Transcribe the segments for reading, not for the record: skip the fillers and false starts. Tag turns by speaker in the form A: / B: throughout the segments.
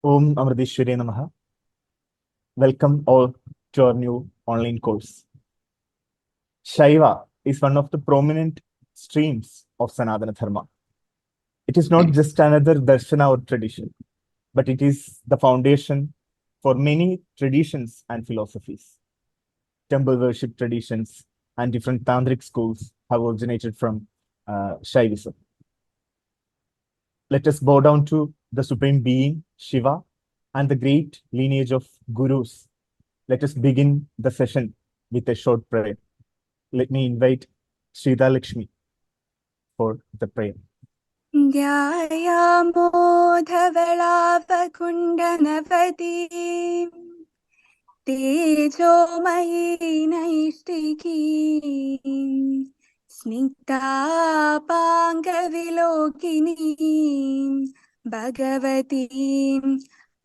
A: Om Amradeshwari Namaha. Welcome all to our new online course. Shaiva is one of the prominent streams of Sanatana Dharma. It is not just another darshana or tradition, but it is the foundation for many traditions and philosophies. Temple worship traditions and different tantric schools have originated from Shaivism. Let us bow down to the Supreme Being, Shiva, and the great lineage of gurus. Let us begin the session with a short prayer. Let me invite Sridhar Lakshmi for the prayer.
B: ध्यायामोधवलापकुण्डनवतीं Tejomayi नैष्टिकीं स्निग्धापाङ्गविलोकिनीं भगवतीं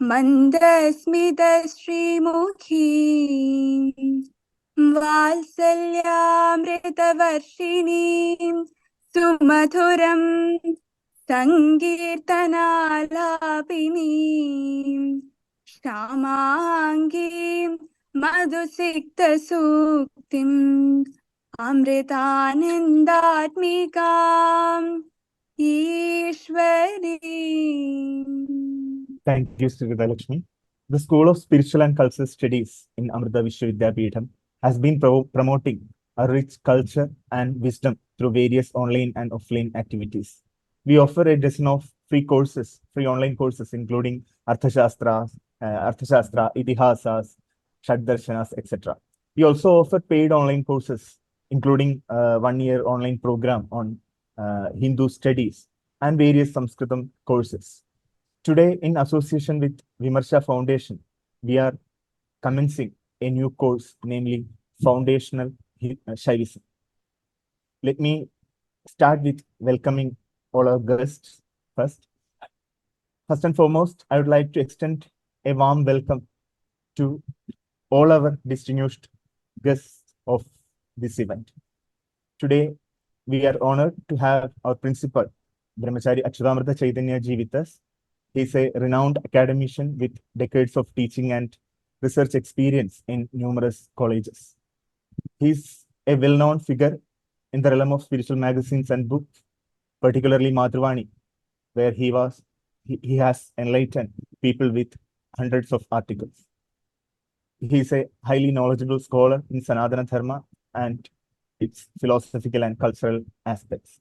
B: मन्दस्मितश्रीमुखीं वात्सल्यामृतवर्षिणीं सुमधुरं सङ्कीर्तनालापिनीं श्यामाङ्गीं मधुसिक्तसूक्तिम् अमृतानन्दात्मिकाम् ईश्वरीम्.
A: Thank you, Sridhar Lakshmi. The School of Spiritual and Cultural Studies in Amrita Vishwavidyapeetham has been promoting a rich culture and wisdom through various online and offline activities. We offer a dozen of free online courses, including Arthashastra, Itihasas, Shaddarshanas, etc. We also offer paid online courses, including 1-year online program on Hindu studies and various Sanskritam courses. Today, in association with Vimarsha Foundation, we are commencing a new course, namely Foundational Shaivism. Let me start with welcoming all our guests first. First and foremost, I would like to extend a warm welcome to all our distinguished guests of this event. Today, we are honored to have our principal, Brahmachari Achyutamrita Chaitanya Ji, with us. He is a renowned academician with decades of teaching and research experience in numerous colleges. He is a well-known figure in the realm of spiritual magazines and books, particularly Madhurvani, where he has enlightened people with hundreds of articles. He is a highly knowledgeable scholar in Sanatana Dharma and its philosophical and cultural aspects.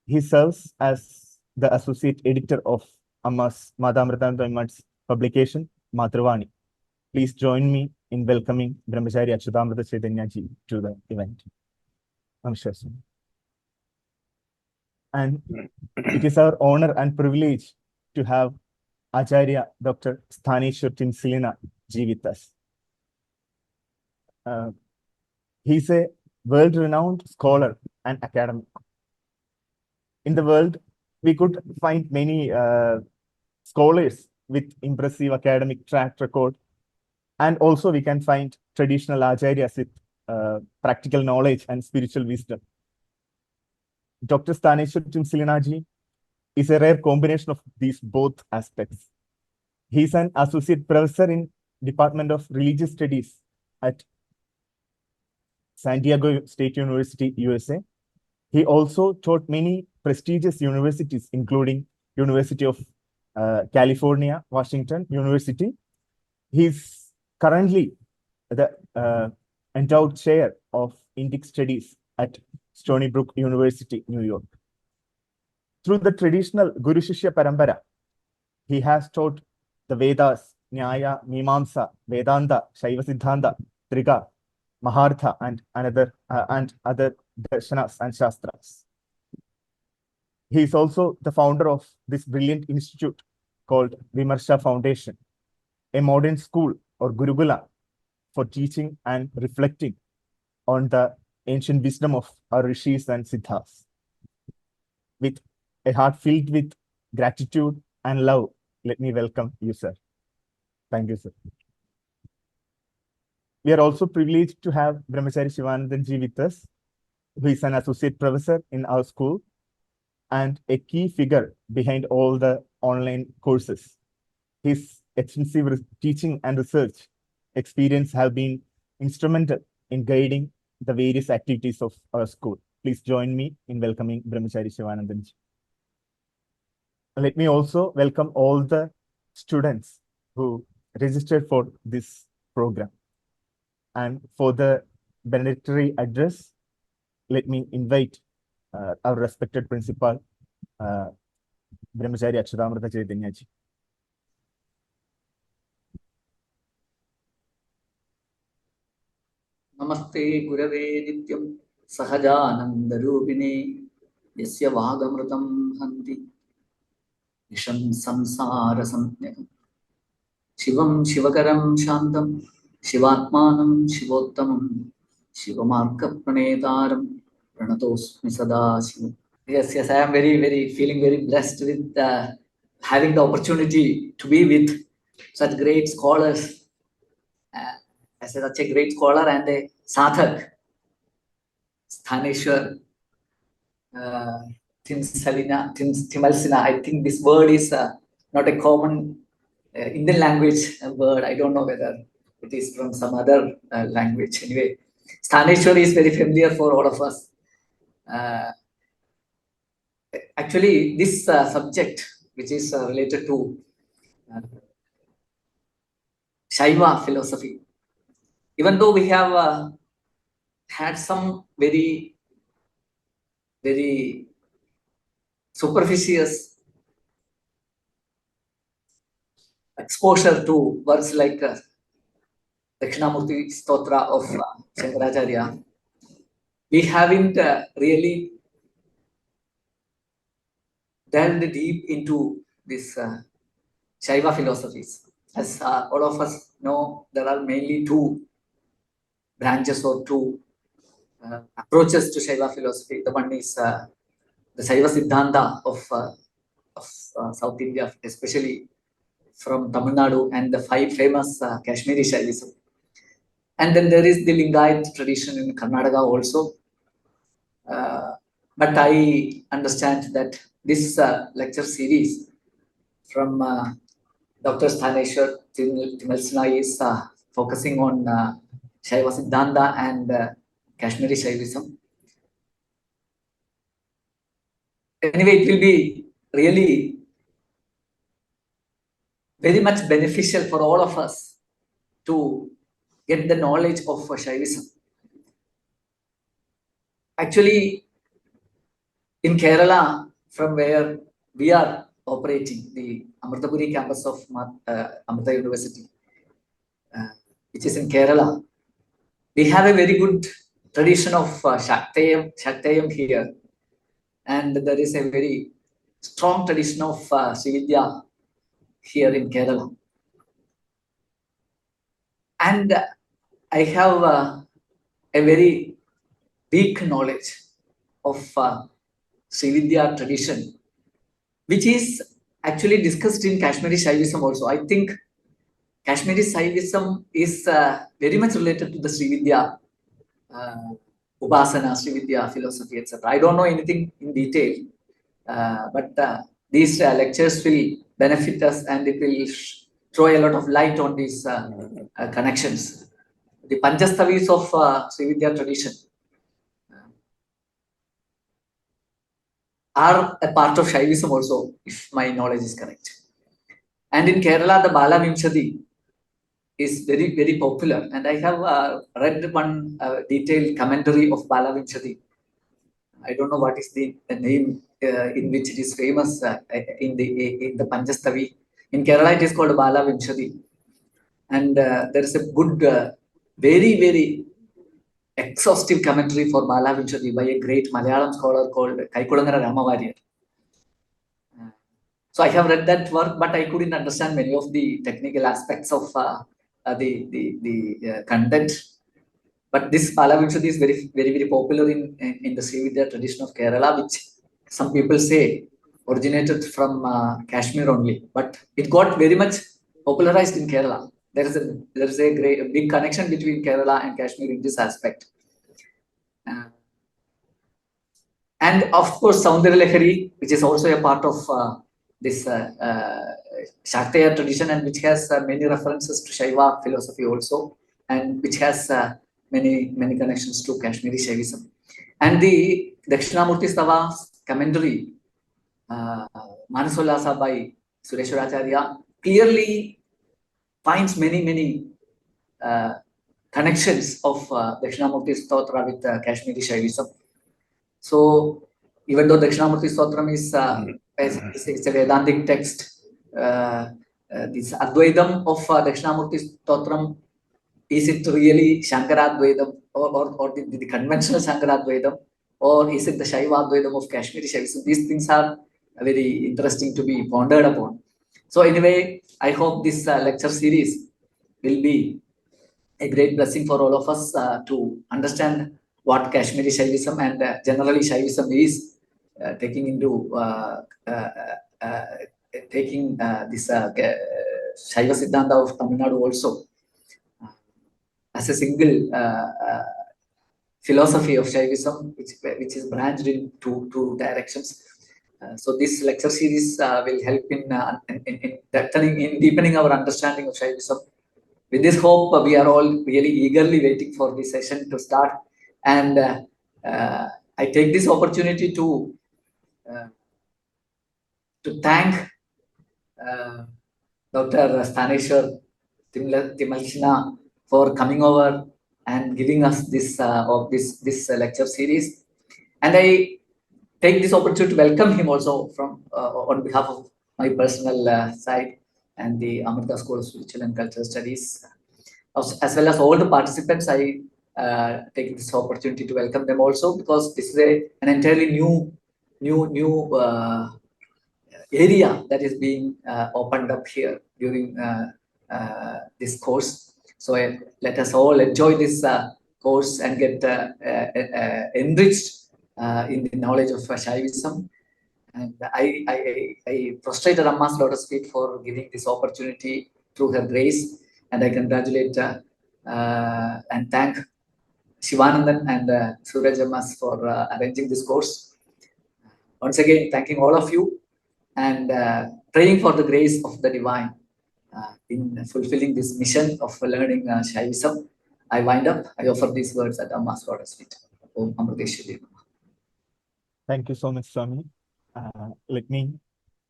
A: He serves as the associate editor of Amma's Madhamritan's publication, Madhurvani. Please join me in welcoming Brahmachari Achyutamrita Chaitanya Ji to the event. Namaskar. And it is our honor and privilege to have Acharya Dr. Sthaneswar Timalsina Ji with us. He is a world-renowned scholar and academic. In the world, we could find many scholars with impressive academic track record, and also we can find traditional acharyas with practical knowledge and spiritual wisdom. Dr. Sthaneswar Timalsina Ji is a rare combination of these both aspects. He is an associate professor in Department of Religious Studies at San Diego State University, USA. He also taught many prestigious universities, including University of California, Washington University. He is currently the endowed chair of Indic Studies at Stony Brook University, New York. Through the traditional Guru Shishya Parampara, he has taught the Vedas, Nyaya, Mimamsa, Vedanta, Shaiva Siddhānta, Triga, Mahartha, and other darshanas and shastras. He is also the founder of this brilliant institute called Vimarsha Foundation, a modern school or Gurukula for teaching and reflecting on the ancient wisdom of our rishis and siddhas. With a heart filled with gratitude and love, let me welcome you, sir. Thank you, sir. We are also privileged to have Brahmachari Shivanandan Ji with us, who is an associate professor in our school and a key figure behind all the online courses. His extensive teaching and research experience have been instrumental in guiding the various activities of our school. Please join me in welcoming Brahmachari Shivanandanji. Let me also welcome all the students who registered for this program. And for the benedictory address, let me invite our respected principal, Brahmachari Aksharamrita Chaitanyaji.
C: Namaste Gurave Nityam Sahajanandarupine Yasya Vagamrutam Hanti Nisham Samsara Samyakam Shivam Shivakaram Shantam Shivatmanam Shivottamam Shivamarka Pranetaram Pranatosmi Sada Shivam. Yes, I am feeling very blessed with having the opportunity to be with such great scholars. As such a great scholar and a sadhak, Sthaneshwar Timalsina. I think this word is not a common Indian language word. I don't know whether it is from some other language. Anyway, Sthaneshwar is very familiar for all of us. Actually, this subject, which is related to Shaiva philosophy, even though we have had some very superficial exposure to words like Dakshinamurti Stotra of Shankaracharya, we haven't really delved deep into this Shaiva philosophies. As all of us know, there are mainly two branches or two approaches to Shaiva philosophy. The one is the Shaiva Siddhānta of South India, especially from Tamil Nadu, and the five famous Kashmiri Shaivism. And then there is the Lingayat tradition in Karnataka also. But I understand that this lecture series from Dr. Sthaneswar Timalsina is focusing on Shaiva Siddhānta and Kashmiri Shaivism. Anyway, it will be really very much beneficial for all of us to get the knowledge of Shaivism. Actually, in Kerala, from where we are operating, the Amritapuri campus of Amrita University, which is in Kerala, we have a very good tradition of Shaktayam here. And there is a very strong tradition of Srividya here in Kerala. And I have a very weak knowledge of Srividya tradition, which is actually discussed in Kashmiri Shaivism also. I think Kashmiri Shaivism is very much related to the Srividya Upasana, Srividya philosophy, etc. I don't know anything in detail, but these lectures will benefit us and it will throw a lot of light on these connections. The Panchastavis of Srividya tradition are a part of Shaivism also, if my knowledge is correct. And in Kerala, the Bala Vimshati is very popular. And I have read one detailed commentary of Bala Vimshati. I don't know what is the name in which it is famous in the Panchastavi. In Kerala, it is called Bala Vimshati. And there is a good, very exhaustive commentary for Bala Vimshati by a great Malayalam scholar called Kaikulangara Ramavariyar. So I have read that work, but I couldn't understand many of the technical aspects of the content. But this Bala Vimshati is very popular in the Srividya tradition of Kerala, which some people say originated from Kashmir only, but it got very much popularized in Kerala. There is a big connection between Kerala and Kashmir in this aspect. And of course, Saundarya Lahari, which is also a part of this Shaktiya tradition, and which has many references to Shaiva philosophy also, and which has many connections to Kashmiri Shaivism. And the Dakshinamurti Stava commentary, Manasollasa by Sureshwaracharya, clearly finds many connections of Dakshinamurti Stotra with Kashmiri Shaivism. So even though Dakshinamurti Stotram is it's a Vedantic text, this Advaitam of Dakshinamurti Stotram, is it really Shankaradvaitam or the conventional Shankaradvaitam, or is it the Shaiva Advaitam of Kashmiri Shaivism? These things are very interesting to be pondered upon. So anyway, I hope this lecture series will be a great blessing for all of us to understand what Kashmiri Shaivism and generally Shaivism is, taking into this Shaiva Siddhānta of Tamil Nadu also as a single philosophy of Shaivism, which is branched in two directions. So this lecture series will help in deepening our understanding of Shaivism. With this hope, we are all really eagerly waiting for this session to start. And I take this opportunity to thank Dr. Sthaneswar Timalsina for coming over and giving us this lecture series. And I take this opportunity to welcome him also from on behalf of my personal side and the Amrita School of Spiritual and Cultural Studies, as well as all the participants. I take this opportunity to welcome them also, because this is an entirely new area that is being opened up here during this course. So let us all enjoy this course and get enriched in the knowledge of Shaivism. And I prostrate at Amma's lotus feet for giving this opportunity through her grace. And I congratulate and thank Shivanandan and Suraj Ammas for arranging this course. Once again, thanking all of you and praying for the grace of the divine in fulfilling this mission of learning Shaivism. I wind up. I offer these words at Amma's lotus feet. Om Amriteshwari.
A: Thank you so much, Swami. Let me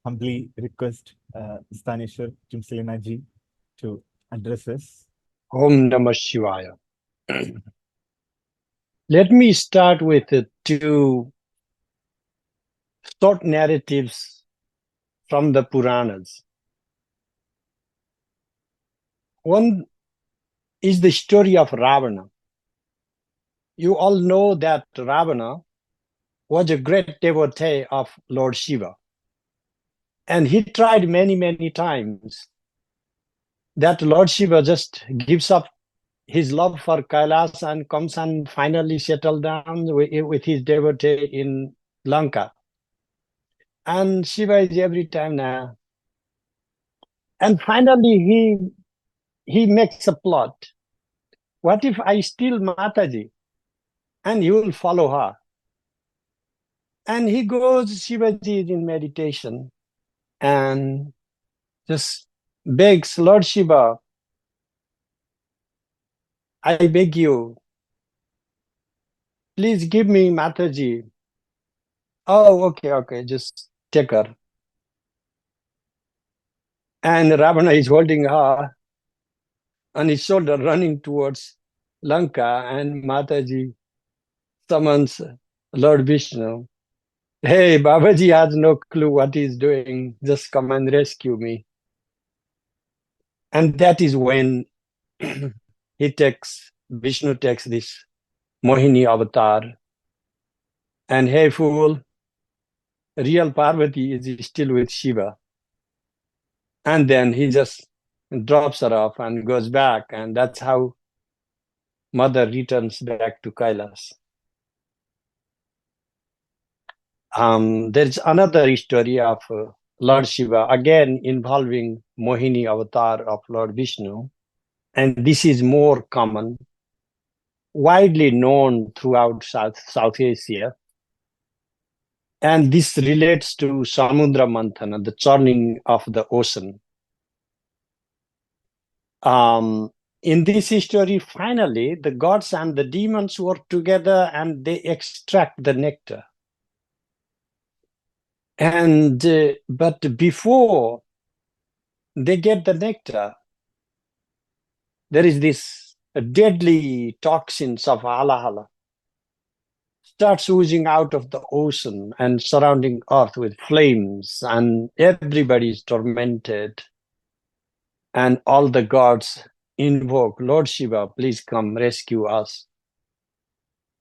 A: humbly request Sthaneshwar Timalsina ji to address us.
D: Om Namah Shivaya. Let me start with two short narratives from the Puranas. One is the story of Ravana. You all know that Ravana was a great devotee of Lord Shiva. And he tried many times that Lord Shiva just gives up his love for Kailas and comes and finally settle down with his devotee in Lanka. And Shiva is every time now. And finally he makes a plot. What if I steal Mataji and he will follow her? And he goes, Shivaji is in meditation and just begs, Lord Shiva, I beg you, please give me Mataji. Oh, okay, just take her. And Ravana is holding her on his shoulder, running towards Lanka, and Mataji summons Lord Vishnu. Hey, Babaji has no clue what he's doing. Just come and rescue me. And that is when Vishnu takes this Mohini avatar. And hey, fool, real Parvati is still with Shiva. And then he just drops her off and goes back. And that's how Mother returns back to Kailas. There's another story of Lord Shiva, again involving Mohini avatar of Lord Vishnu. And this is more common, widely known throughout South Asia. And this relates to Samudra Manthana, the churning of the ocean. In this history, finally, the gods and the demons work together and they extract the nectar. And but before they get the nectar, there is this deadly toxins of halahala starts oozing out of the ocean and surrounding earth with flames, and everybody is tormented. And all the gods invoke, Lord Shiva, please come rescue us.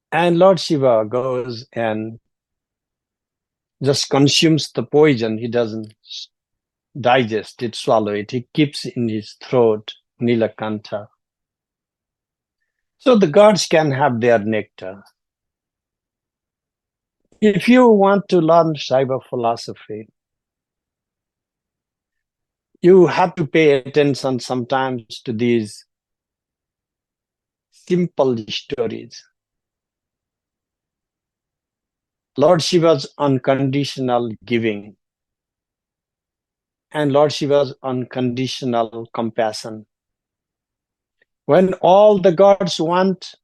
D: And Lord Shiva goes and just consumes the poison. He doesn't digest it, swallow it. He keeps in his throat, Nilakantha. So the gods can have their nectar. If you want to learn Shiva philosophy, you have to pay attention sometimes to these simple stories. Lord Shiva's unconditional giving and Lord Shiva's unconditional compassion. When all the gods want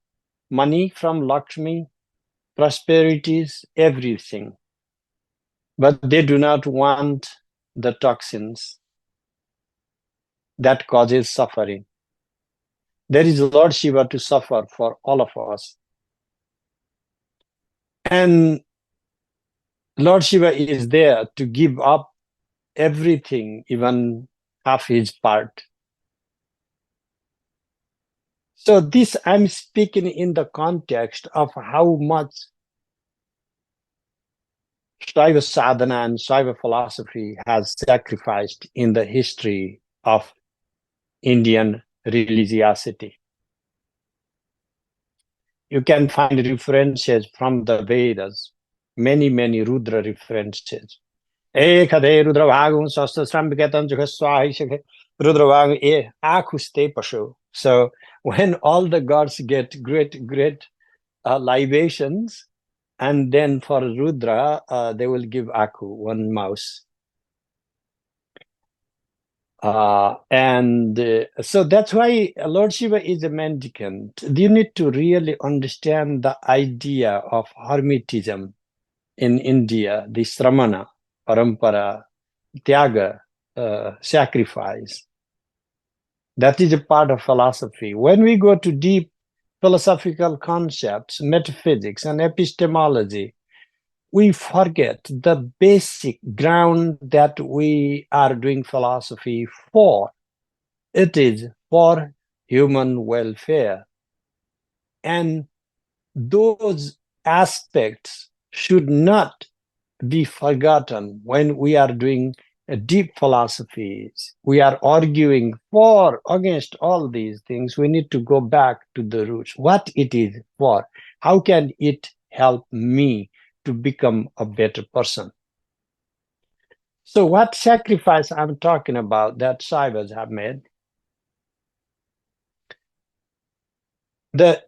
D: money from Lakshmi, prosperities, everything, but they do not want the toxins that causes suffering. There is Lord Shiva to suffer for all of us. And Lord Shiva is there to give up everything, even half his part. So this I'm speaking in the context of how much Shaiva sadhana and Shaiva philosophy has sacrificed in the history of Indian religiosity. You can find references from the Vedas, many Rudra references. Ekade Rudra Bhagam Sastra Sambhiketam Jugaswahi Rudra Bhagam Akuste Pashu. So when all the gods get great libations, and then for Rudra, they will give Aku, one mouse. So that's why Lord Shiva is a mendicant. You need to really understand the idea of hermetism in India, the Sramana, Parampara, Tyaga, sacrifice. That is a part of philosophy. When we go to deep philosophical concepts, metaphysics, and epistemology, we forget the basic ground that we are doing philosophy for. It is for human welfare. And those aspects should not be forgotten when we are doing deep philosophies. We are arguing for, against all these things. We need to go back to the roots. What it is for? How can it help me to become a better person? So what sacrifice I'm talking about that Shaivas have made? The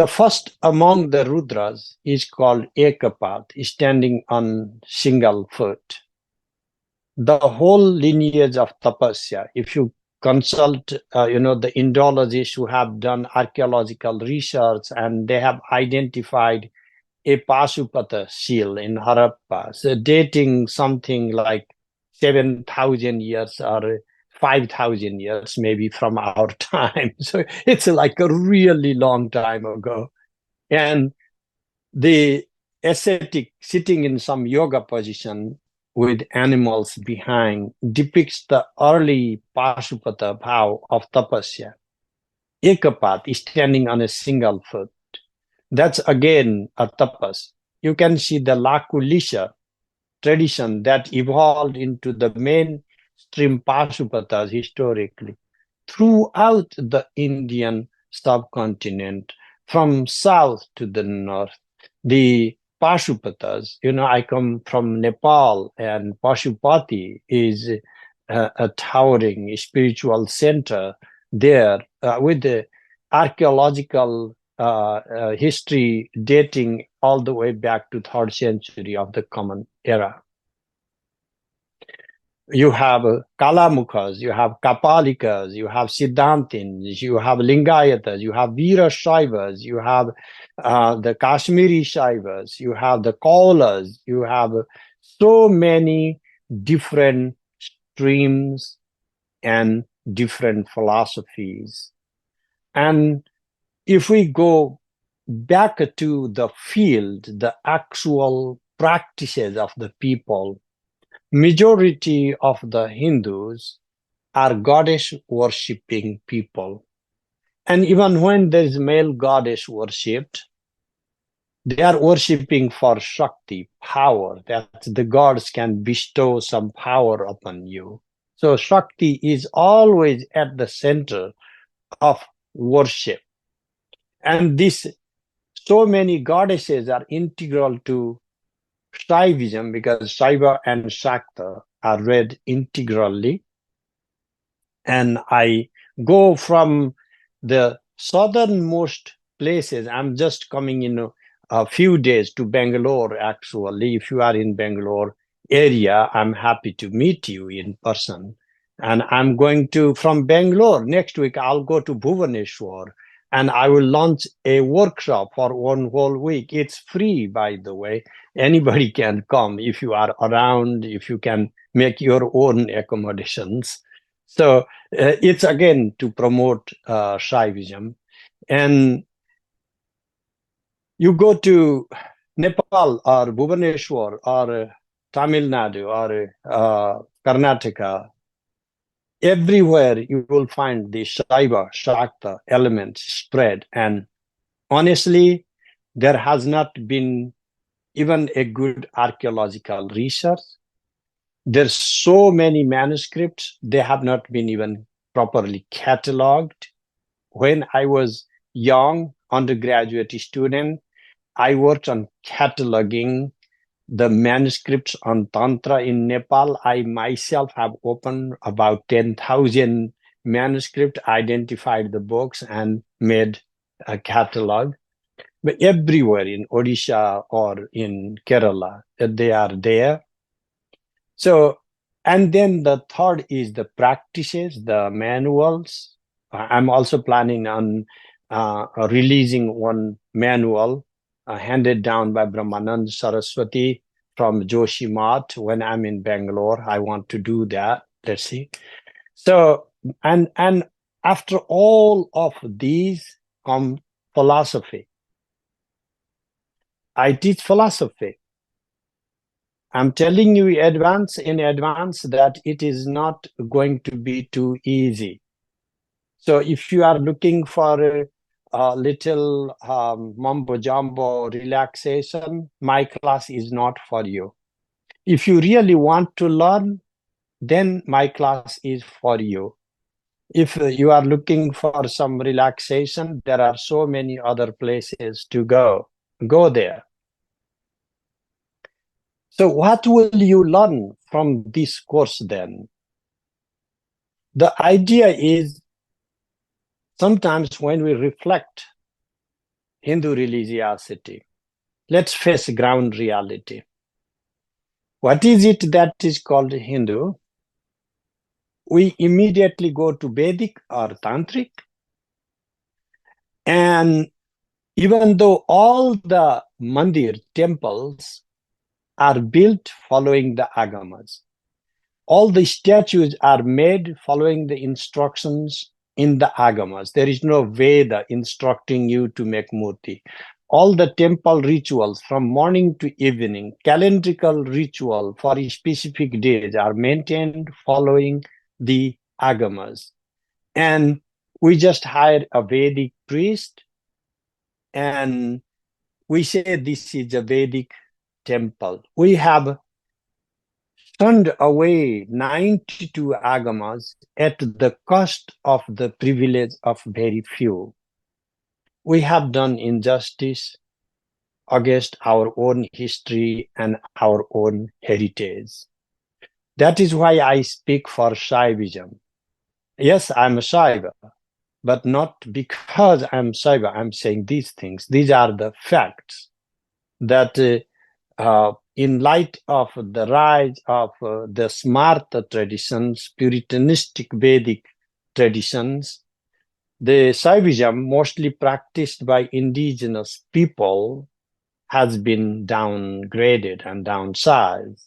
D: first among the Rudras is called Ekapat, standing on single foot. The whole lineage of tapasya, if you consult, the Indologists who have done archaeological research, and they have identified a Pasupata seal in Harappa, so dating something like 7,000 years or 5,000 years, maybe from our time. So it's like a really long time ago. And the ascetic sitting in some yoga position with animals behind depicts the early Pasupata bhav of tapasya. Ekapat is standing on a single foot. That's again a tapas. You can see the Lakulisha tradition that evolved into the mainstream Pasupatas historically throughout the Indian subcontinent, from south to the north. The Pashupatas, I come from Nepal, and Pasupati is a towering spiritual center there with the archaeological history dating all the way back to 3rd century of the Common Era. You have Kalamukhas, you have Kapalikas, you have Siddhāntins, you have Lingayatas, you have Veera Shaivas, you have the Kashmiri Shaivas, you have the Kaulas, you have so many different streams and different philosophies. And if we go back to the field, the actual practices of the people, majority of the Hindus are goddess worshipping people. And even when there is male goddess worshipped, they are worshipping for Shakti, power, that the gods can bestow some power upon you. So Shakti is always at the center of worship. And this, so many goddesses are integral to Shaivism, because Shaiva and Shakta are read integrally. And I go from the southernmost places. I'm just coming in a few days to Bangalore, actually. If you are in Bangalore area, I'm happy to meet you in person. And I'm going to, from Bangalore, next week, I'll go to Bhubaneswar. And I will launch a workshop for 1 whole week. It's free, by the way. Anybody can come if you are around, if you can make your own accommodations. So it's again to promote Shaivism. And you go to Nepal or Bhubaneswar or Tamil Nadu or Karnataka, everywhere you will find the Shaiva, Shakta elements spread. And honestly, there has not been even a good archaeological research. There's so many manuscripts, they have not been even properly cataloged. When I was young, undergraduate student, I worked on cataloging the manuscripts on Tantra in Nepal. I myself have opened about 10,000 manuscripts, identified the books, and made a catalog. But everywhere in Odisha or in Kerala, they are there. So, and then the third is the practices, the manuals. I'm also planning on releasing one manual handed down by Brahmanand Saraswati from Joshi Math when I'm in Bangalore. I want to do that. Let's see. So, and after all of these come philosophy. I teach philosophy. I'm telling you in advance that it is not going to be too easy. So if you are looking for a little mumbo jumbo relaxation, my class is not for you. If you really want to learn, then my class is for you. If you are looking for some relaxation, there are so many other places to go. Go there. So what will you learn from this course then? The idea is sometimes when we reflect Hindu religiosity, let's face ground reality. What is it that is called Hindu? We immediately go to Vedic or Tantric. And even though all the mandir temples are built following the agamas, all the statues are made following the instructions in the agamas. There is no Veda instructing you to make murti. All the temple rituals from morning to evening, calendrical ritual for specific days are maintained following the agamas. And we just hired a Vedic priest and we say this is a Vedic temple. We have turned away 92 agamas at the cost of the privilege of very few. We have done injustice against our own history and our own heritage. That is why I speak for Shaivism. Yes, I'm a Shaiva, but not because I'm Shaiva. I'm saying these things. These are the facts that in light of the rise of the Smarta traditions, Puritanistic Vedic traditions, the Shaivism, mostly practiced by indigenous people, has been downgraded and downsized.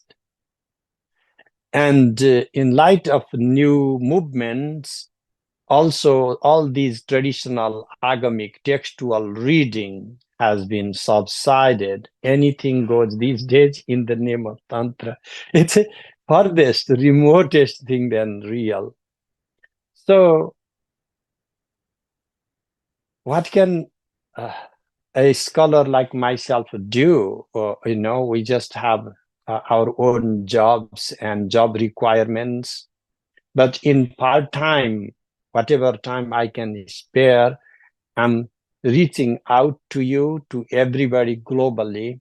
D: And in light of new movements, also all these traditional agamic textual reading has been subsided. Anything goes these days in the name of Tantra. It's a farthest, remotest thing than real. So what can a scholar like myself do? We just have our own jobs and job requirements. But in part-time, whatever time I can spare, I'm reaching out to you, to everybody globally,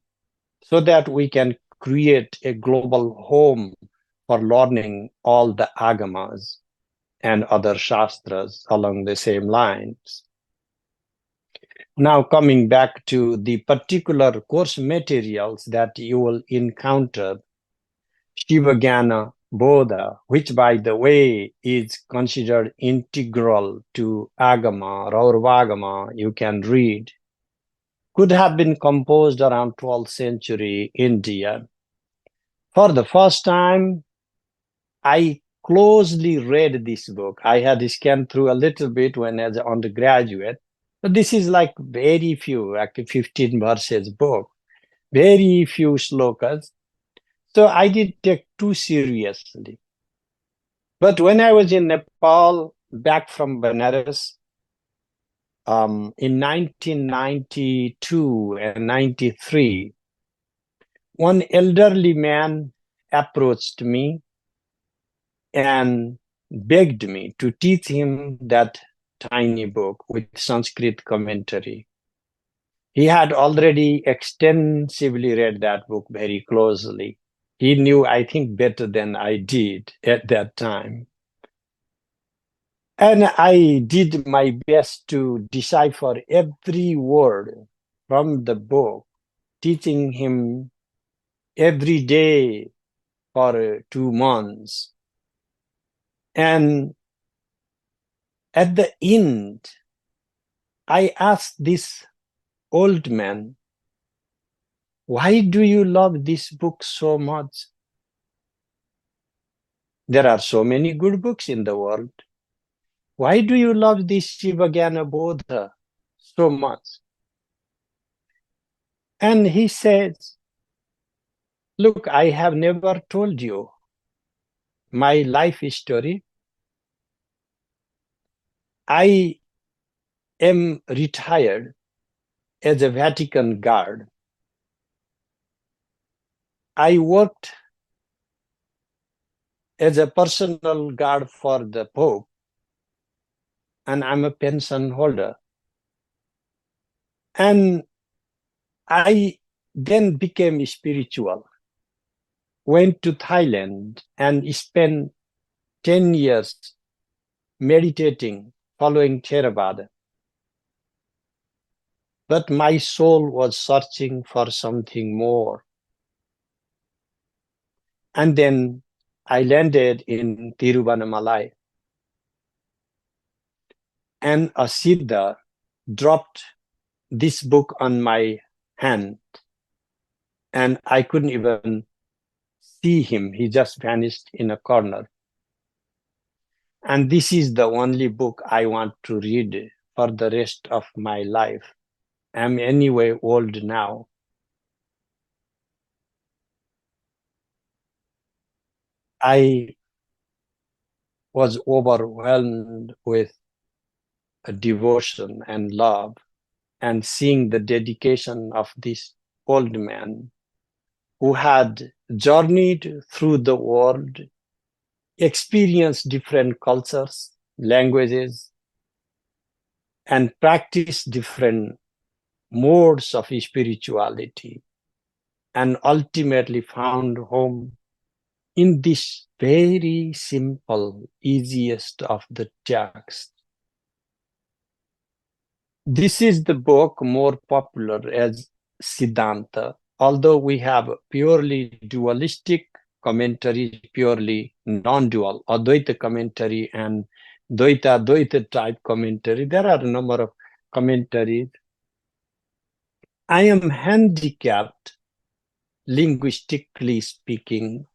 D: so that we can create a global home for learning all the agamas and other shastras along the same lines. Now, coming back to the particular course materials that you will encounter, Shivajñānabodha, which by the way is considered integral to Agama, Raurvagama, you can read, could have been composed around 12th century India. For the first time, I closely read this book. I had scanned through a little bit when as an undergraduate, but this is like very few, like a 15 verses book, very few slokas. So I did take too seriously. But when I was in Nepal, back from Benares, in 1992 and 93, one elderly man approached me and begged me to teach him that tiny book with Sanskrit commentary. He had already extensively read that book very closely. He knew, I think, better than I did at that time. And I did my best to decipher every word from the book, teaching him every day for 2 months. And at the end, I asked this old man, why do you love this book so much? There are so many good books in the world. Why do you love this Shivajñānabodha so much? And he says, look, I have never told you my life story. I am retired as a Vatican guard. I worked as a personal guard for the Pope, and I'm a pension holder. And I then became spiritual, went to Thailand and spent 10 years meditating, following Theravada. But my soul was searching for something more. And then I landed in Tiruvannamalai. And a Siddha dropped this book on my hand. And I couldn't even see him. He just vanished in a corner. And this is the only book I want to read for the rest of my life. I'm anyway old now. I was overwhelmed with a devotion and love, and seeing the dedication of this old man who had journeyed through the world, experienced different cultures, languages, and practiced different modes of spirituality, and ultimately found home in this very simple, easiest of the texts. This is the book more popular as Siddhānta, although we have purely dualistic commentary, purely non-dual, Advaita commentary and Dvaita type commentary. There are a number of commentaries. I am handicapped, linguistically speaking.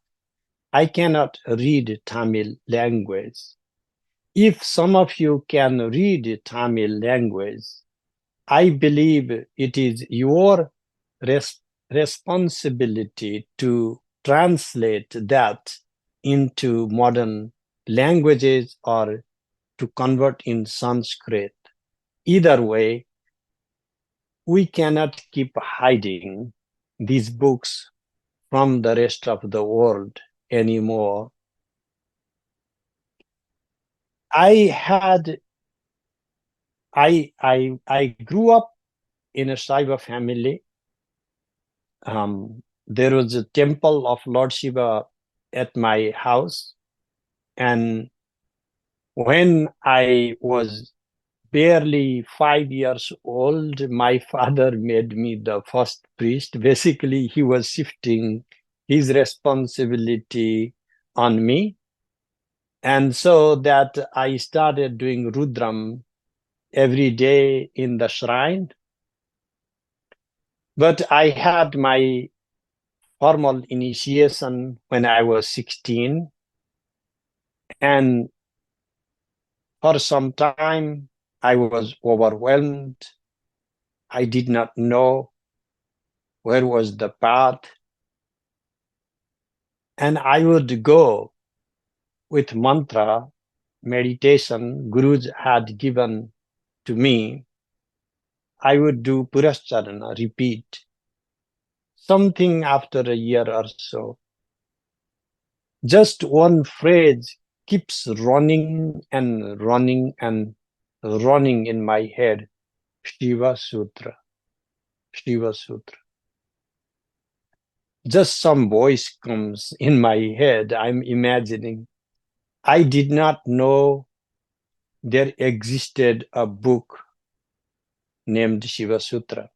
D: I cannot read Tamil language. If some of you can read Tamil language, I believe it is your responsibility to translate that into modern languages or to convert in Sanskrit. Either way, we cannot keep hiding these books from the rest of the world anymore. I grew up in a Shaiva family. There was a temple of Lord Shiva at my house. And when I was barely 5 years old, my father made me the first priest. Basically, he was shifting his responsibility on me. And so that I started doing Rudram every day in the shrine. But I had my formal initiation when I was 16. And for some time, I was overwhelmed. I did not know where was the path. And I would go with mantra, meditation, Gurus had given to me. I would do Purascharana, repeat something after a year or so. Just one phrase keeps running and running and running in my head. Shiva Sutra, Shiva Sutra. Just some voice comes in my head. I'm imagining. I did not know there existed a book named Shiva Sutra.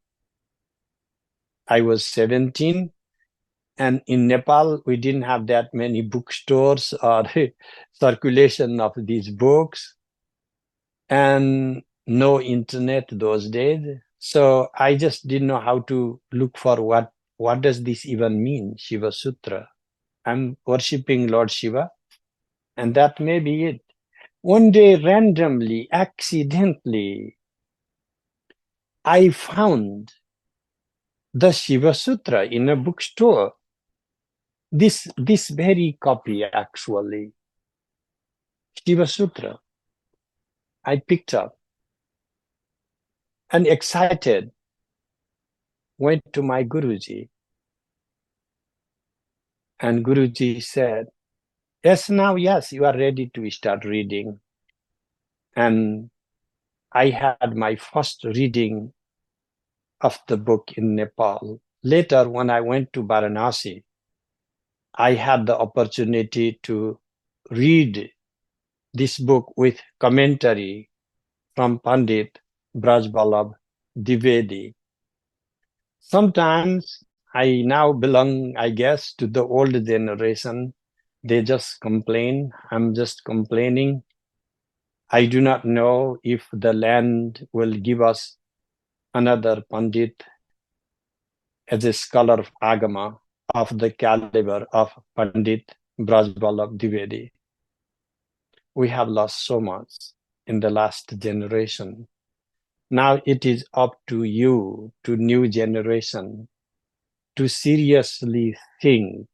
D: I was 17, and in Nepal, we didn't have that many bookstores or circulation of these books, and no internet those days. So I just didn't know how to look for what does this even mean, Shiva Sutra. I'm worshipping Lord Shiva, and that may be it. One day, randomly, accidentally, I found the Shiva Sutra in a bookstore. This very copy, actually, Shiva Sutra, I picked up and excited, went to my Guruji. And Guruji said, yes, you are ready to start reading. And I had my first reading of the book in Nepal. Later, when I went to Varanasi, I had the opportunity to read this book with commentary from Pandit Brajbalabh Dwivedi. Sometimes I now belong, I guess, to the old generation. They just complain. I'm just complaining. I do not know if the land will give us another Pandit as a scholar of Agama of the caliber of Pandit Brajbalabh Dwivedi. We have lost so much in the last generation. Now it is up to you, to new generation, to seriously think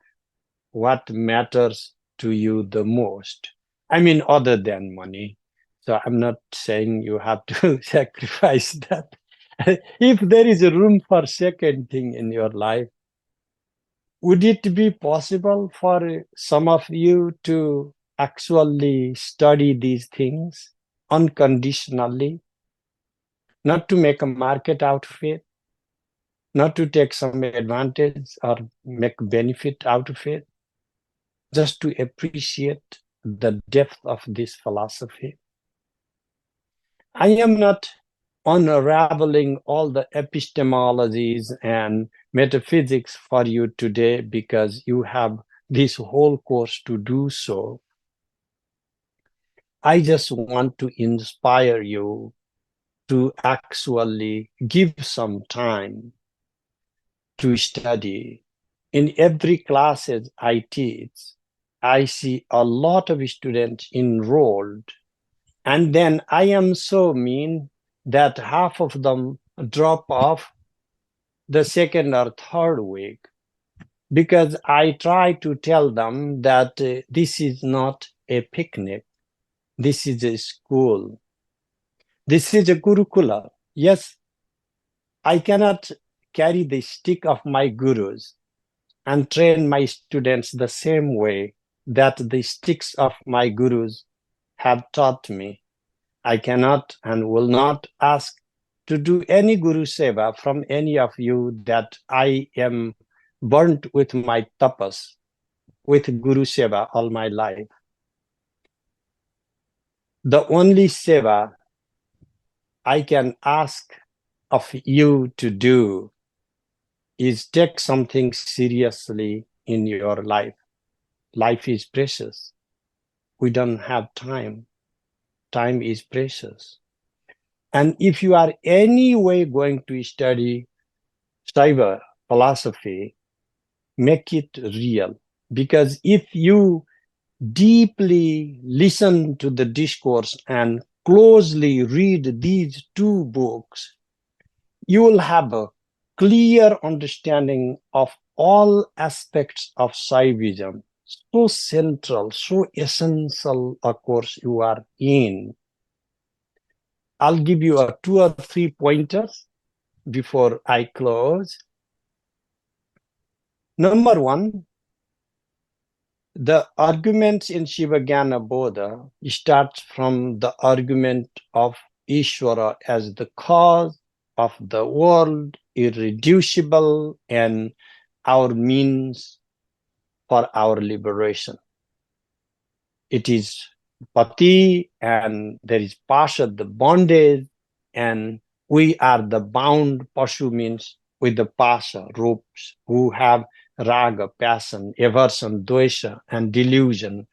D: what matters to you the most. I mean, other than money. So I'm not saying you have to sacrifice that. If there is a room for second thing in your life, would it be possible for some of you to actually study these things unconditionally, not to make a market out of it, not to take some advantage or make benefit out of it, just to appreciate the depth of this philosophy? I am not unraveling all the epistemologies and metaphysics for you today because you have this whole course to do so. I just want to inspire you to actually give some time to study. In every classes I teach, I see a lot of students enrolled, and then I am so mean that half of them drop off the second or third week because I try to tell them that this is not a picnic. This is a school. This is a Gurukula. Yes, I cannot carry the stick of my gurus and train my students the same way that the sticks of my gurus have taught me. I cannot and will not ask to do any Guru Seva from any of you that I am burnt with my tapas, with Guru Seva all my life. The only Seva I can ask of you to do is take something seriously in your life. Life is precious. We don't have time. Time is precious. And if you are anyway going to study Shiva philosophy, make it real. Because if you deeply listen to the discourse and closely read these two books, you will have a clear understanding of all aspects of Shaivism. So central, so essential a course you are in. I'll give you 2 or 3 pointers before I close. Number 1, the arguments in Shivajñānabodha starts from the argument of Ishvara as the cause of the world, irreducible, and our means for our liberation. It is Pati, and there is Pasha, the bondage, and we are the bound. Pashu means with the Pasha, ropes, who have raga, passion, aversion, dvesha, and delusion.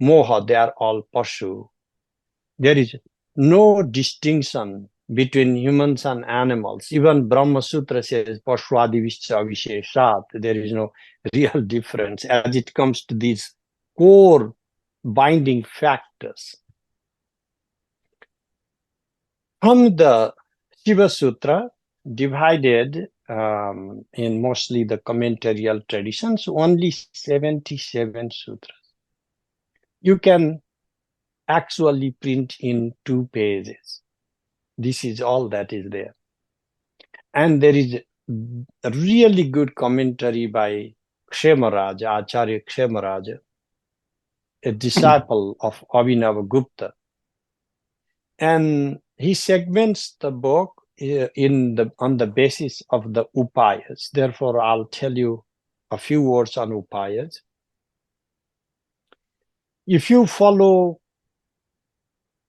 D: Moha, they are all Pashu. There is no distinction between humans and animals. Even Brahma Sutra says, Pashwadi Vishya Visheshat. There is no real difference as it comes to these core binding factors. From the Shiva Sutra, divided in mostly the commentarial traditions, only 77 sutras. You can actually print in 2 pages. This is all that is there. And there is a really good commentary by Kshemaraja, Acharya Kshemaraja, a disciple of Abhinavagupta. And he segments the book on the basis of the upayas. Therefore, I'll tell you a few words on upayas. If you follow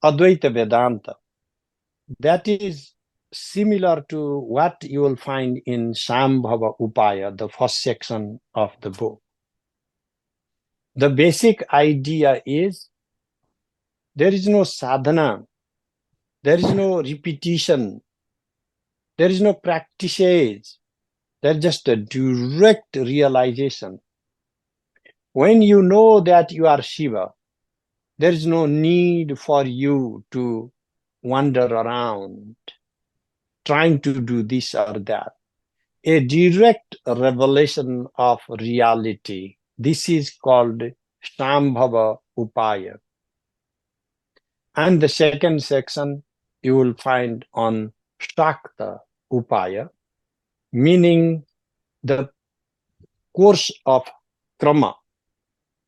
D: Advaita Vedanta, that is similar to what you will find in Sambhava Upaya, the first section of the book. The basic idea is there is no sadhana, there is no repetition, there is no practices, there's just a direct realization. When you know that you are Shiva, there is no need for you to wander around trying to do this or that. A direct revelation of reality. This is called Shambhava Upaya. And the second section you will find on Shakta Upaya, meaning the course of Krama.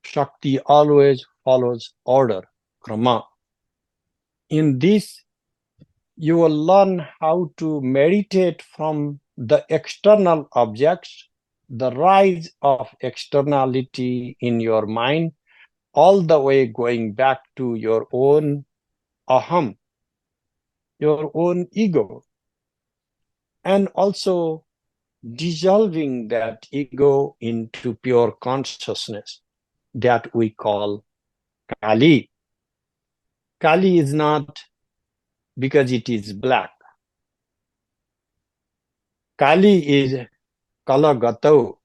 D: Shakti always follows order, Krama. In this, you will learn how to meditate from the external objects, the rise of externality in your mind, all the way going back to your own aham, your own ego, and also dissolving that ego into pure consciousness that we call Kali. Kali is not because it is black. Kali is Kalagato,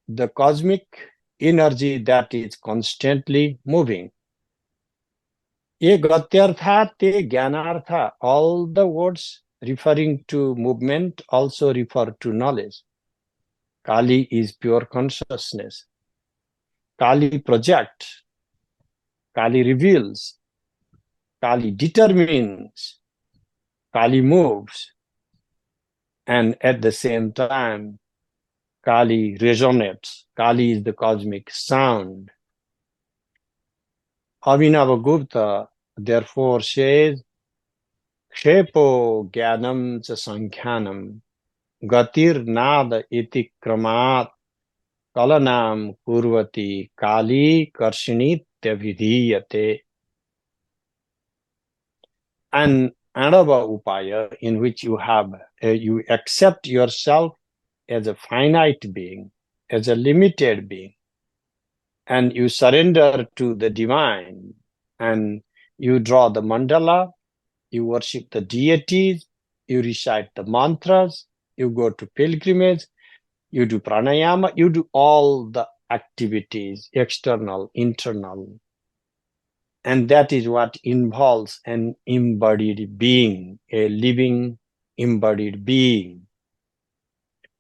D: the cosmic energy that is constantly moving. Ye gatyartha te gyanartha, all the words referring to movement also refer to knowledge. Kali is pure consciousness. Kali projects. Kali reveals. Kali determines. Kali moves. And at the same time, Kali resonates. Kali is the cosmic sound. Abhinavagupta therefore says, Kshepo Gyanam cha Sankhyanam Gatir Nada iti kramat Kalanam Kurvati Kali Karshinitya Vidhiyate. An Anava Upaya in which you accept yourself as a finite being, as a limited being, and you surrender to the divine, and you draw the mandala, you worship the deities, you recite the mantras, you go to pilgrimage, you do pranayama, you do all the activities, external, internal. And that is what involves an embodied being, a living embodied being.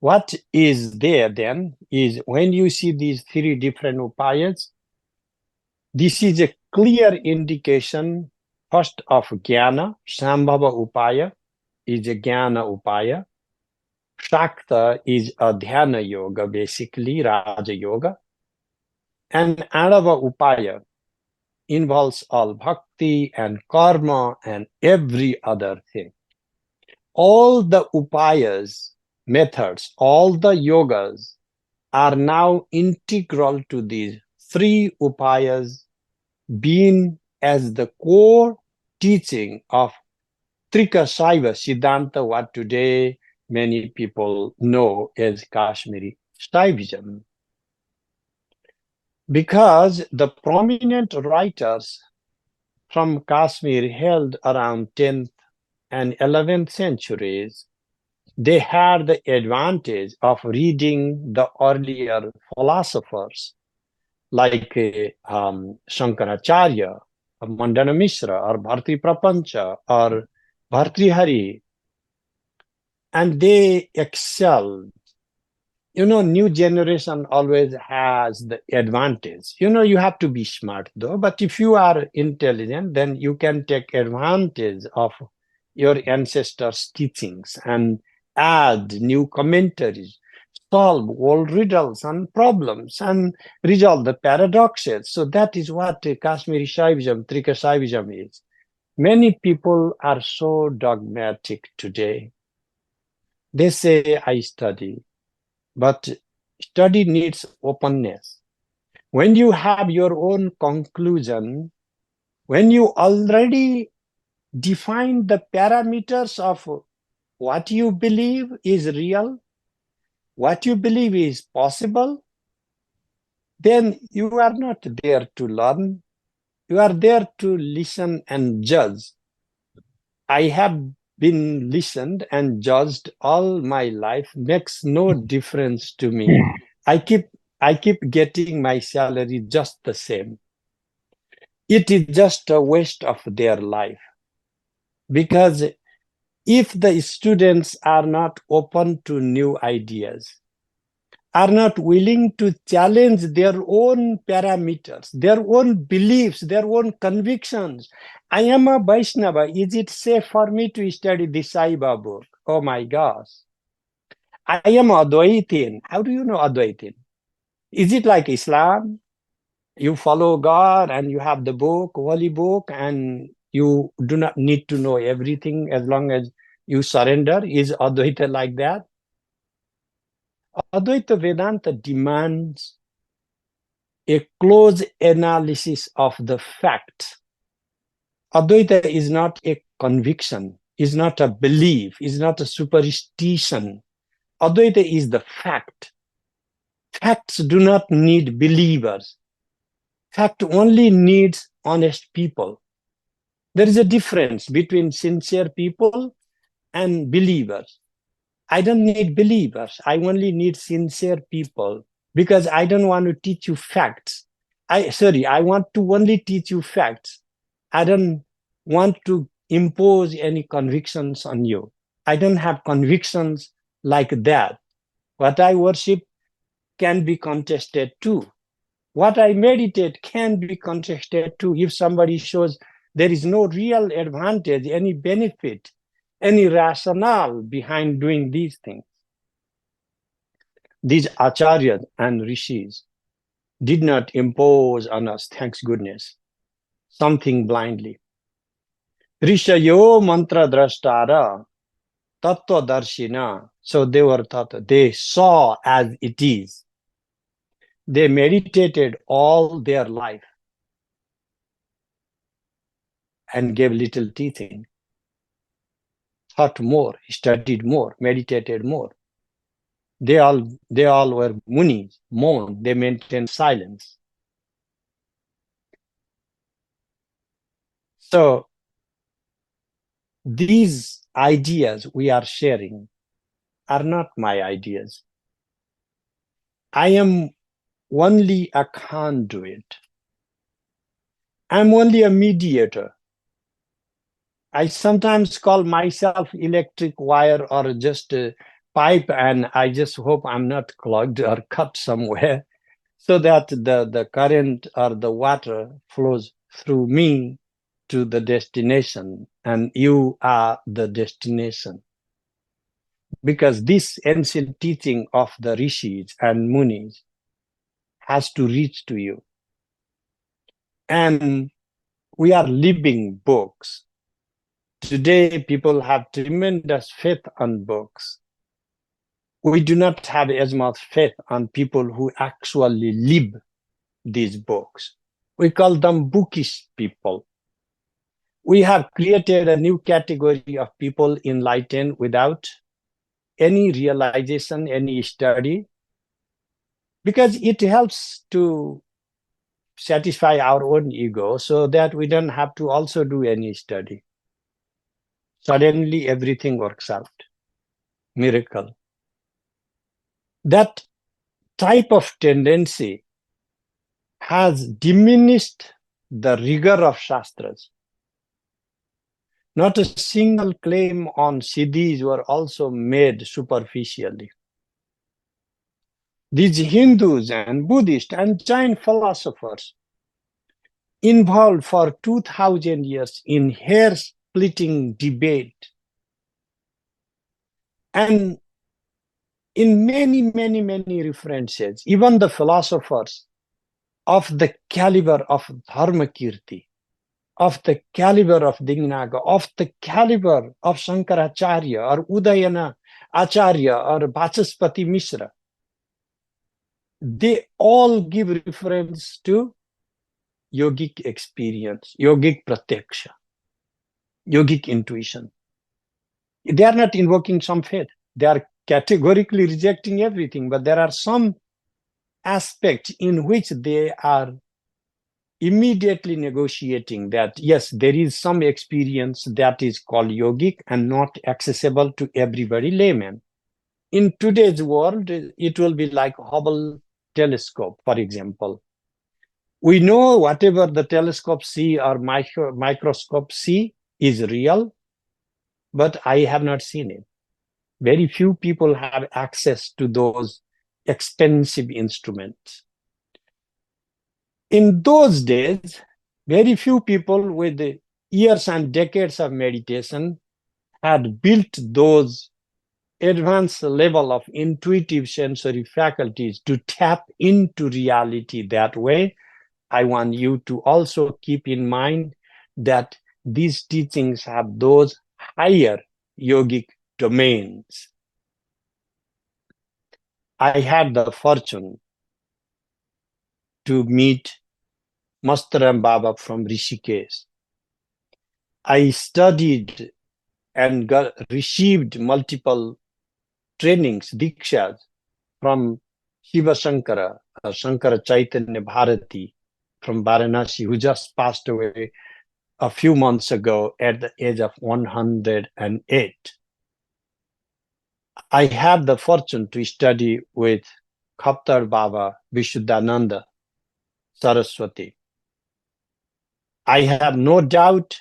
D: What is there then is when you see these three different upayas, this is a clear indication first of Jnana. Sambhava upaya is a Jnana upaya. Shakta is a Dhyana yoga, basically Raja yoga. And Anava upaya involves all bhakti and karma and every other thing. All the upayas, methods, all the yogas are now integral to these three upayas being as the core teaching of Trika Shaiva Siddhānta, what today many people know as Kashmiri Shaivism. Because the prominent writers from Kashmir held around 10th and 11th centuries, they had the advantage of reading the earlier philosophers like Shankaracharya, or Mandana Mishra, or Bharti Prapancha, or Bhartrihari, and they excelled. You know, new generation always has the advantage. You know, you have to be smart though, but if you are intelligent, then you can take advantage of your ancestors' teachings and add new commentaries, solve old riddles and problems, and resolve the paradoxes. So that is what Kashmiri Shaivism, Trika Shaivism is. Many people are so dogmatic today. They say, I study, but study needs openness. When you have your own conclusion, when you already define the parameters of what you believe is real, what you believe is possible, then you are not there to learn. You are there to listen and judge. I have been listened and judged all my life, makes no difference to me. I keep getting my salary just the same. It is just a waste of their life. Because if the students are not open to new ideas, are not willing to challenge their own parameters, their own beliefs, their own convictions. I am a Vaishnava. Is it safe for me to study the Saiva book? Oh my gosh. I am Advaitin. How do you know Advaitin? Is it like Islam? You follow God and you have the book, holy book, and you do not need to know everything as long as you surrender. Is Advaita like that? Advaita Vedanta demands a close analysis of the fact. Advaita is not a conviction, is not a belief, is not a superstition. Advaita is the fact. Facts do not need believers. Fact only needs honest people. There is a difference between sincere people and believers. I don't need believers. I only need sincere people because I don't want to teach you facts. I want to only teach you facts. I don't want to impose any convictions on you. I don't have convictions like that. What I worship can be contested too. What I meditate can be contested too. If somebody shows there is no real advantage, any benefit, any rationale behind doing these things. These acharyas and rishis did not impose on us, thanks goodness, something blindly. Rishayo mantra drashtara tattva darshina. So they were taught, they saw as it is. They meditated all their life and gave little teaching. Thought more, studied more, meditated more. They all were munis, monks. They maintained silence. So these ideas we are sharing are not my ideas. I am only a conduit. I'm only a mediator. I sometimes call myself electric wire or just a pipe, and I just hope I'm not clogged or cut somewhere so that the current or the water flows through me to the destination, and you are the destination. Because this ancient teaching of the rishis and munis has to reach to you. And we are living books. Today, people have tremendous faith on books. We do not have as much faith on people who actually live these books. We call them bookish people. We have created a new category of people enlightened without any realization, any study, because it helps to satisfy our own ego so that we don't have to also do any study. Suddenly everything works out. Miracle. That type of tendency has diminished the rigor of shastras. Not a single claim on siddhis were also made superficially. These Hindus and Buddhists and Jain philosophers involved for 2000 years in hair-splitting debate. And in many, many, many references, even the philosophers of the caliber of Dharmakirti, of the caliber of Dignaga, of the caliber of Shankaracharya or Udayana Acharya or Pasupati Mishra, they all give reference to yogic experience, yogic pratyaksha, yogic intuition. They are not invoking some faith. They are categorically rejecting everything, but there are some aspects in which they are immediately negotiating that, yes, there is some experience that is called yogic and not accessible to everybody layman. In today's world, it will be like Hubble telescope, for example. We know whatever the telescope see or microscope see is real, but I have not seen it. Very few people have access to those expensive instruments. In those days, very few people with years and decades of meditation had built those advanced level of intuitive sensory faculties to tap into reality that way. I want you to also keep in mind that these teachings have those higher yogic domains. I had the fortune to meet Mastaram Baba from Rishikesh. I studied and received multiple trainings, dikshas, from Shiva Shankara, Shankara Chaitanya Bharati from Varanasi, who just passed away a few months ago at the age of 108. I had the fortune to study with Khattar Baba, Vishuddhananda Saraswati. I have no doubt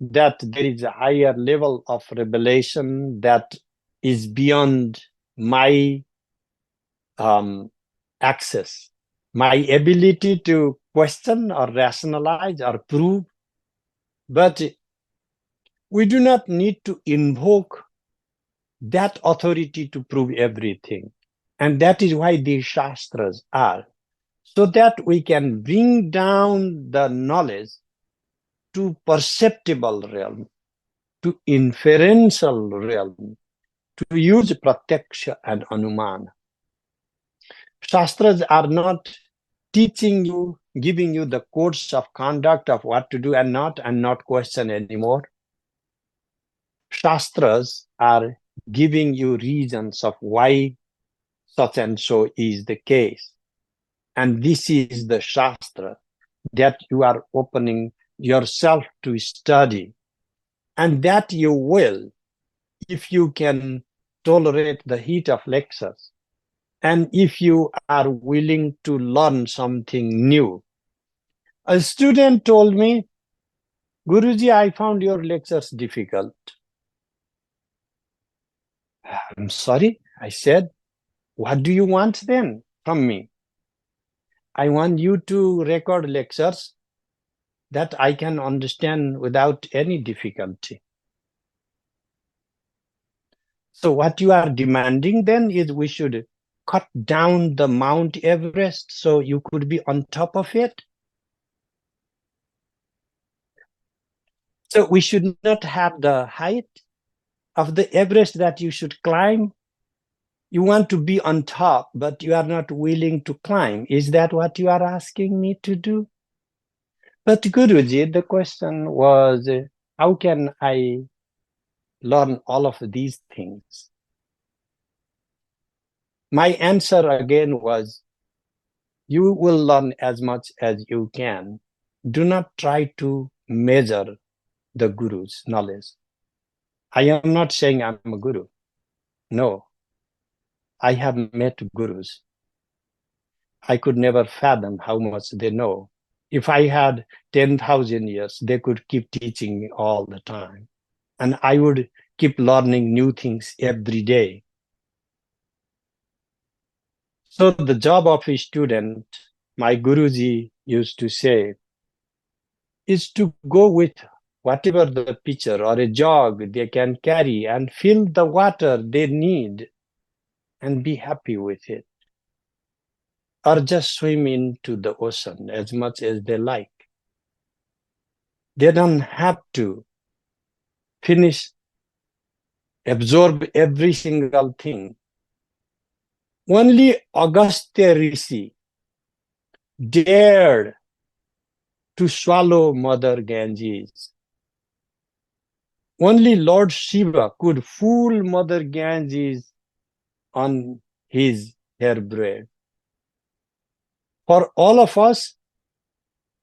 D: that there is a higher level of revelation that is beyond my access, my ability to question or rationalize or prove. But we do not need to invoke that authority to prove everything. And that is why these shastras are, so that we can bring down the knowledge to perceptible realm, to inferential realm, to use pratyaksha and anuman. Shastras are not teaching you, giving you the codes of conduct of what to do and not question anymore. Shastras are giving you reasons of why such and so is the case. And this is the shastra that you are opening yourself to study. And that you will, if you can tolerate the heat of lectures, and if you are willing to learn something new. A student told me, Guruji, I found your lectures difficult. I'm sorry, I said, what do you want then from me? I want you to record lectures that I can understand without any difficulty. So what you are demanding then is we should cut down the Mount Everest so you could be on top of it. So we should not have the height of the Everest that you should climb. You want to be on top, but you are not willing to climb. Is that what you are asking me to do? But Guruji, the question was, how can I learn all of these things? My answer again was, you will learn as much as you can. Do not try to measure the Guru's knowledge. I am not saying I'm a Guru. No, I have met Gurus. I could never fathom how much they know. If I had 10,000 years, they could keep teaching me all the time. And I would keep learning new things every day. So the job of a student, my Guruji used to say, is to go with whatever the pitcher or a jug they can carry and fill the water they need and be happy with it. Or just swim into the ocean as much as they like. They don't have to absorb every single thing. Only Agastya Rishi dared to swallow Mother Ganges. Only Lord Shiva could fool Mother Ganges on his hairbraid. For all of us,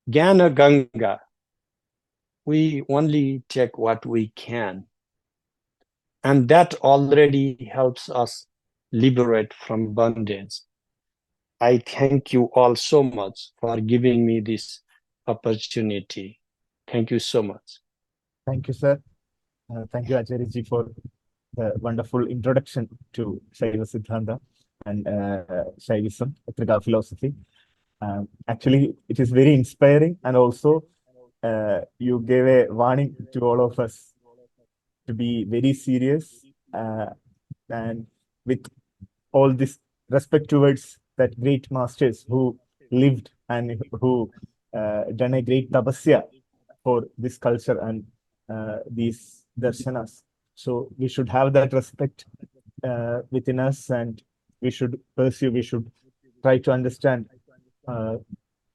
D: Gana Ganga, we only take what we can. And that already helps us liberate from bondage. I thank you all so much for giving me this opportunity. Thank you so much.
A: Thank you, sir. Thank you, Acharya for the wonderful introduction to Shaiva Siddhānta and Shaivism, ethical philosophy. Actually, it is very inspiring, and also you gave a warning to all of us to be very serious and with all this respect towards that great masters who lived and who done a great tapasya for this culture and these darshanas. So we should have that respect within us, and we should pursue, we should try to understand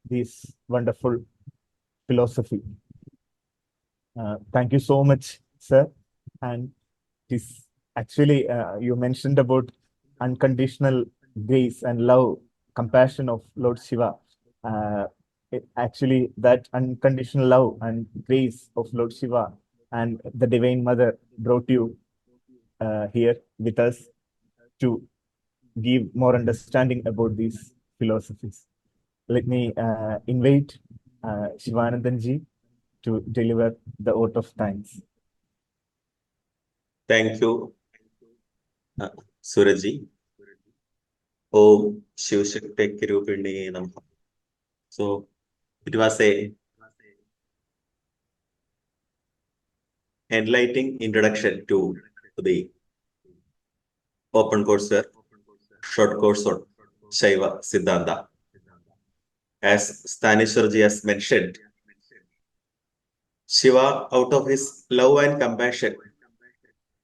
A: this wonderful philosophy. Thank you so much, sir. And this actually, you mentioned about unconditional grace and love, compassion of Lord Shiva. Actually, that unconditional love and grace of Lord Shiva and the Divine Mother brought you here with us to give more understanding about these philosophies. Let me invite Shivanandanji to deliver the vote of thanks.
E: Thank you, Surajji. Om Shiv Shakti Kirupini Namaha. So it was a enlightening introduction to the open courseware, short course on Shaiva Siddhānta. As Sthaneshwarji has mentioned, Shiva, out of his love and compassion,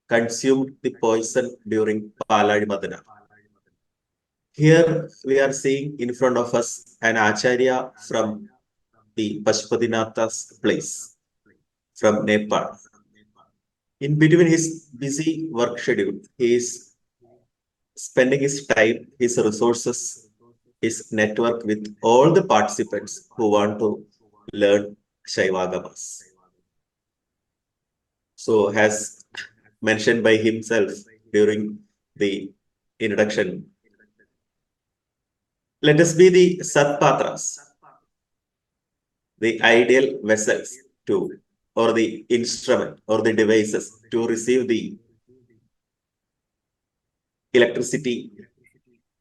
E: consumed the poison during Paladi Madana. Here we are seeing in front of us an Acharya from the Pasupati place, from Nepal. In between his busy work schedule, he is spending his time, his resources, his network with all the participants who want to learn Shaivāgamas. So, as mentioned by himself during the introduction, let us be the Satpatras, the ideal vessels to, or the instrument or the devices to receive the electricity,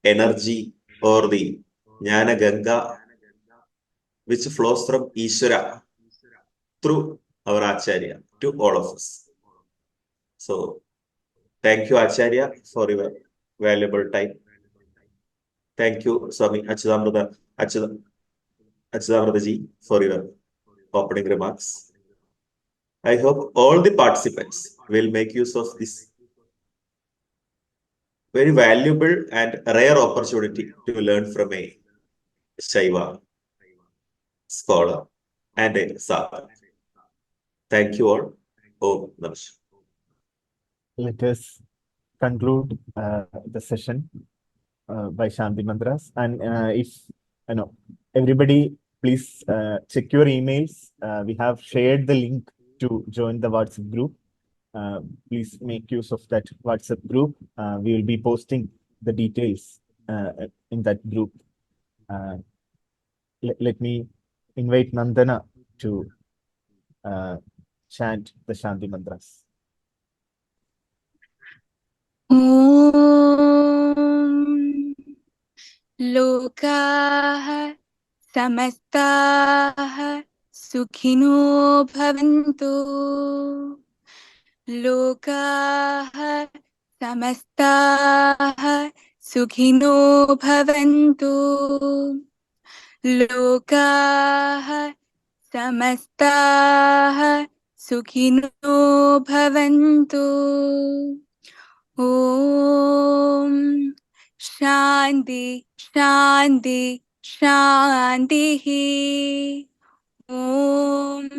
E: energy, or the Jnana Ganga, which flows from Ishvara through our Acharya to all of us. So, thank you, Acharya, for your valuable time. Thank you, Swami Achyutamrita-ji, for your opening remarks. I hope all the participants will make use of this very valuable and rare opportunity to learn from a Shaiva scholar and a sadhak. Thank you all. Om Namah Shivaya.
A: Let us conclude the session by Shanti Mantras. And if everybody, please check your emails. We have shared the link to join the WhatsApp group. Please make use of that WhatsApp group. We will be posting the details in that group. Let me invite Nandana to chant the Shanti Mantras.
B: Om Lokaha Samastaha Sukhino Bhavantu. Lokaha Samastaha Sukhino Bhavantu. Lokaha Samastaha Sukhino Bhavantu. Om Shanti Shanti Shanti. Om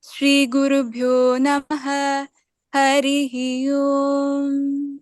B: Shri Gurubhyo Namaha. Harihi Om.